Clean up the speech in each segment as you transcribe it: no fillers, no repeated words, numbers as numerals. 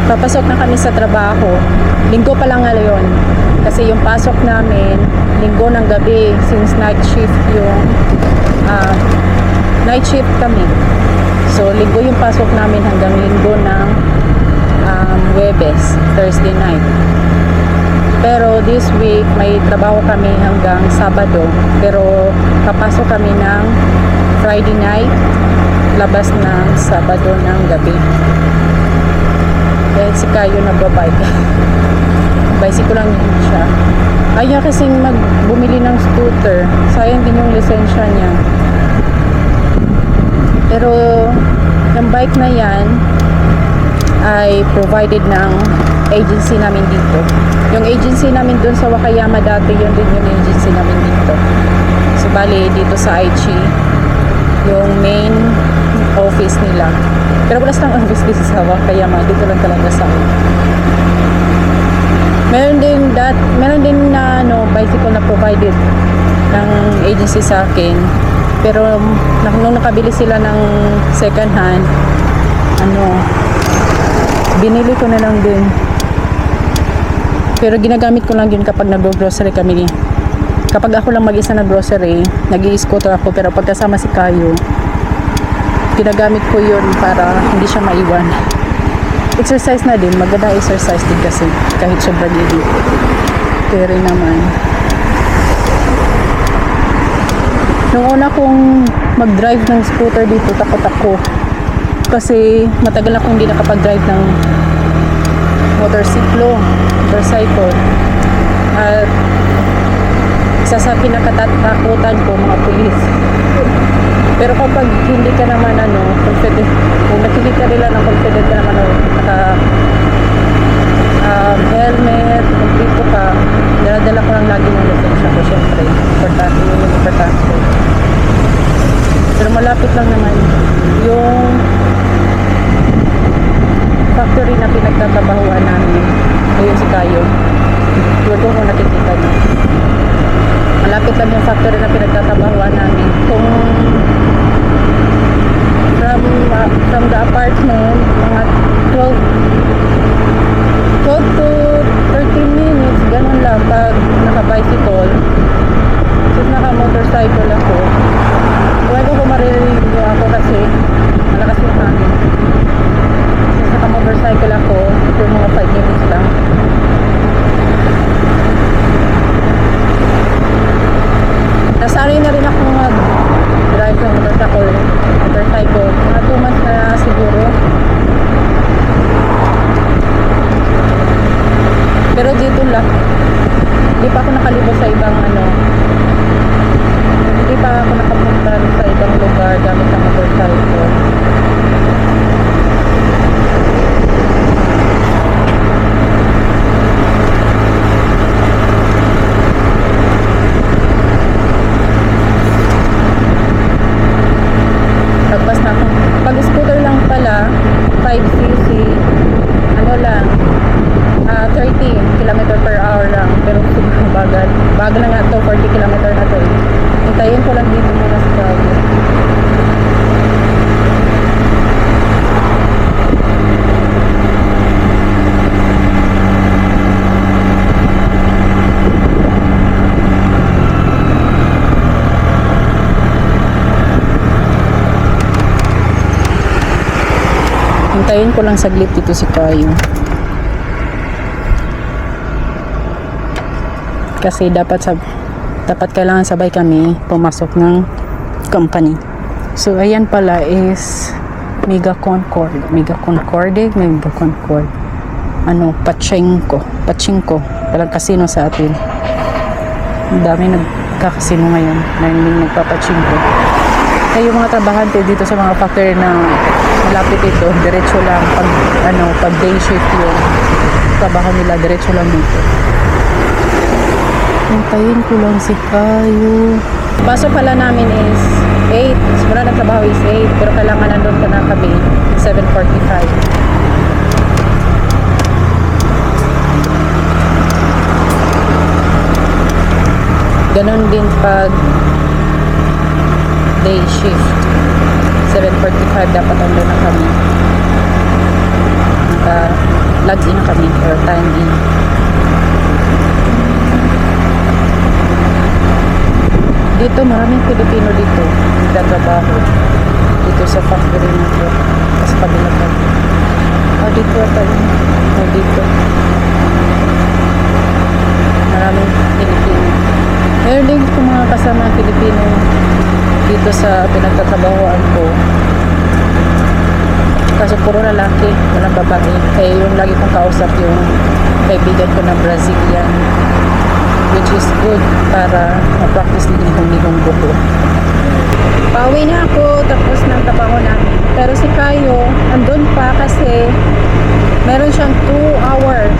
papasok na kami sa trabaho. Linggo pa lang ngayon. Kasi yung pasok namin, linggo ng gabi, since night shift yung night shift kami. So, linggo yung pasok namin hanggang linggo ng Huwebes, Thursday night. Pero this week, may trabaho kami hanggang Sabado. Pero papasok kami ng Friday night, labas ng Sabado ng gabi. Dahil si Kayo nagbabike. Bicycle lang yun siya. Ayaw kasing bumili ng scooter. Sayang din yung lisensya niya. Pero yung bike na yan ay provided ng agency namin dito. Yung agency namin dun sa Wakayama dati, yun din yung agency namin dito. So bali dito sa Aichi, yung main office nila. Pero wala silang office dito sa Wakayama, dito lang talaga sa akin. Meron din na bicycle na provided ng agency sa akin. Pero nung nakabili sila ng second hand, binili ko na lang din. Pero ginagamit ko lang yun kapag nag-grocery kami. Kapag ako lang mag-isa na grocery, nag-i-scooter ako. Pero pagkasama si Kayo, ginagamit ko yun para hindi siya maiwan. Exercise na din. Maganda exercise din kasi kahit sobrang hindi. Pero naman, nung una kong mag-drive ng scooter dito, takot ako. Kasi matagal akong hindi nakapag-drive ng motorcycle. At isa sa pinakatakutan ko, mga pulis. Pero kapag hindi ka naman confident, kung nakikita nila ng confident ka naman helmet, dito ka, dala ko lang lagi ng lisensya ko, syempre importante. Pero malapit lang naman yung factory na pinagtatrabahuan namin. Ayun si Kayo, yun ko nakikita niyo. Malapit lang yung factory na pinagtatrabahuan namin. Kung from the apartment, mga 12 to 13 minutes, ganun lang pag naka-bicycle. Since naka-motorcycle ako, huwag ko maririnig nyo ako kasi malakas yung hangin. Since naka-motorcycle ako, ito mga 5 minutes lang. Nasanay na rin ako mag-drive ng motorcycle. Mga 2 months na siguro. Pero dito lang, hindi pa ako nakalibot sa ibang hindi pa ako nakapunta sa ibang lugar gamit ang motorcycle. Lagpas na ako. Pag scooter lang pala, 5cc, lang, 30 km per hour lang. Pero sobrang bagal. Bagal na nga ito, 40 km na ito eh. Hintayin ko lang dito muna sa Kayo. Hintayin ko lang saglit dito si Kayo. Kasi dapat kailangan sabay kami pumasok ng company. So ayan pala is Mega Concord. Pachinko. Parang casino sa atin. Ang dami nagkakasino ngayon na hindi nagpapachinko. Kaya yung mga trabahante dito sa mga factory na malapit ito, diretso lang pag day shift yung trabaho nila, diretso lang dito. Hintayin ko lang si Kayo. Pasok pala namin is 8. Simula ng trabaho is 8. Pero kailangan nandun ka na kami 7:45. Ganon din pag day shift. 7:45 dapat nandun na kami. Ito, maraming Pilipino dito. Nagtatrabaho. Dito sa factory na ito. Sa kabila pa. Dito tayo. Dito. Maraming Pilipino. Meron din ko mga kasama Pilipino dito sa pinagtatrabahoan ko. Kaso puro lalaki, walang babae. Eh, yung lagi kong kausap yung kaibigan ko na Brazilian, which is good para ma-practice din yung buko. Pauwi na ako tapos ng trabaho namin. Pero si Kayo, andun pa kasi meron siyang 2 hours.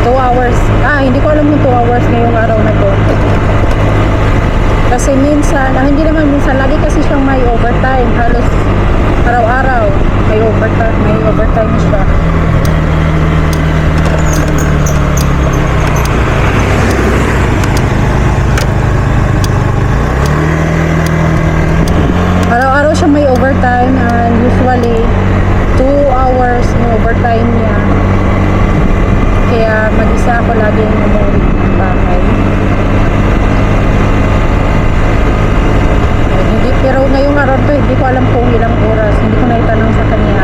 2 hours. Hindi ko alam yung 2 hours ngayong araw na to. Kasi minsan, hindi naman minsan, lagi kasi siyang may overtime. Halos araw-araw may overtime siya. Araw-araw siya may overtime and usually 2 hours yung overtime niya. Kaya mag-isa ako lagi yung umuwi ng bahay. Pero ngayong araw to, hindi ko alam kung ilang oras. Hindi ko naitanong sa kanya.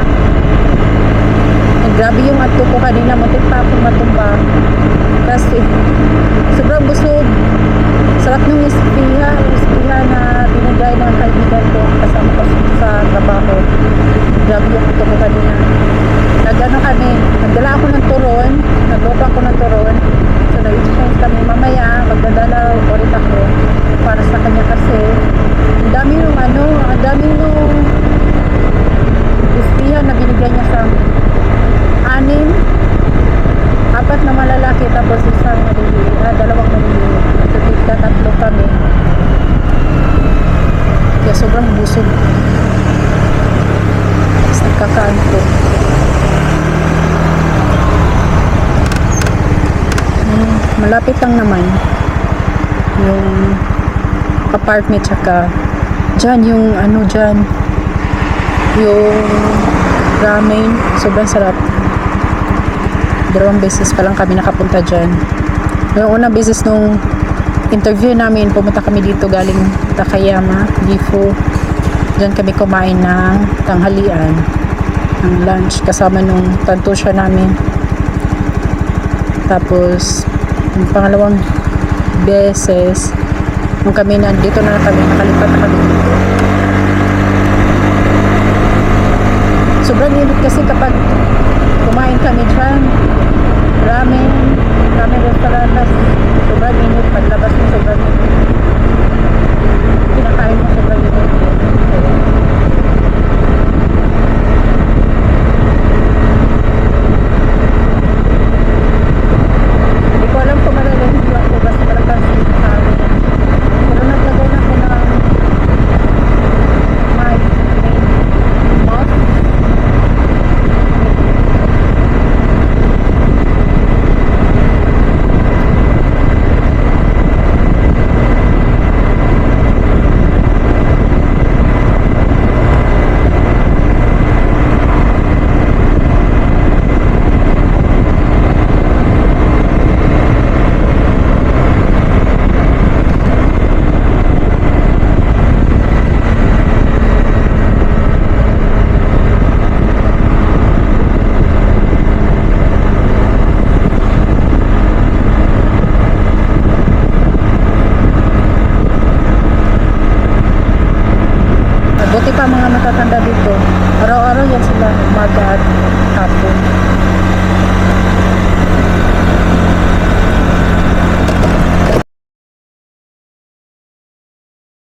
Grabe yung ato ko kanina. Muntik pa akong matumba. Kasi sobrang busog. Sarap nung ispiha na binigay ng kaibigan ko kasama ko sa trabaho. Grabe yung ato ko kanina. Nagdala ako ng turon. Nagluto ako ng turon. So nag-exchange kami. Mamaya magdadala ulit ako para sa kanya kasi ang dami nung ispihan na binigyan niya sa 4 na malalaki tapos isang dalawang maliliit. So tatlo kami. Kaya sobrang busog. Tapos nagkakaanto. Malapit lang naman yung apartment tsaka dyan yung yung ramen, sobrang sarap. 2 beses pa lang kami nakapunta dyan. Yung unang beses nung interview namin, pumunta kami dito galing Takayama, Gifu. Dyan kami kumain ng tanghalian, ng lunch kasama nung tantusya namin. Tapos yung pangalawang beses nung kami nandito na kami, nakalipat na kami dito. Sobrang init kasi kapag kumain kami dyan, ramen restaurant, sobrang init. Paglabas mo sobrang init. Pinakain mo sobrang init. Hindi ko alam kung malalahiyo ako kasi malakas yung sabi. Pero naglagay na ko ng my mask. Buti pa mga matatanda dito. Araw-araw yan sila, umaga at hapon.